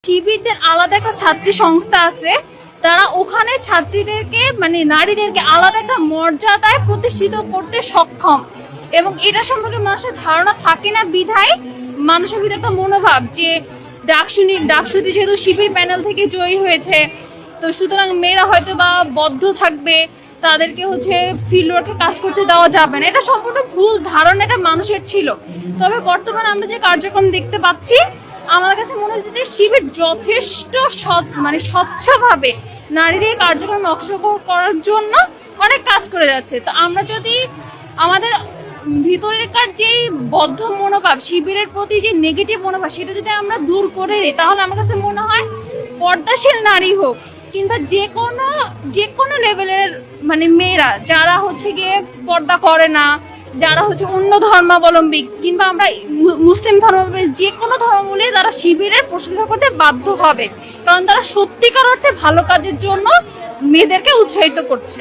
শিবিরদের আলাদা একটা ছাত্রী সংস্থা আছে, তারা ওখানে ছাত্রীদেরকে মানে নারীদেরকে আলাদা একটা মর্যাদায় প্রতিষ্ঠিত করতে সক্ষম, এবং এটা সম্পর্কে মানুষের ধারণা থাকে না বিধায় মানুষের ভিতরে একটা মনোভাব যে ডাকসুতি যেহেতু শিবির প্যানেল থেকে জয়ী হয়েছে, তো সুতরাং মেয়েরা হয়তো বা বদ্ধ থাকবে, তাদেরকে ফিল্ড ওয়ার্কে কাজ করতে দেওয়া যাবে না। এটা সম্পূর্ণ ভুল ধারণা এটা মানুষের ছিল। তবে বর্তমানে আমরা যে কার্যক্রম দেখতে পাচ্ছি, আমার কাছে মনে হচ্ছে যে শিবির যথেষ্ট স্বচ্ছভাবে নারীদের কার্যক্রম অংশগ্রহণ করার জন্য অনেক কাজ করে যাচ্ছে। তো আমরা যদি আমাদের ভিতরেরকার যে বদ্ধ মনোভাব, শিবিরের প্রতি যে নেগেটিভ মনোভাব, সেটা যদি আমরা দূর করে দিই, তাহলে আমার কাছে মনে হয় পর্দাশীল নারী হোক কিংবা যে কোনো লেভেলের মেয়েরা যারা গিয়ে পর্দা করে না, যারা অন্য ধর্মাবলম্বী কিংবা আমরা মুসলিম ধর্মাবলম্বী, যে কোনো ধর্মাবলম্বী তারা শিবিরের প্রশংসা করতে বাধ্য হবে, কারণ তারা সত্যিকার অর্থে ভালো কাজের জন্য মেয়েদেরকে উৎসাহিত করছে।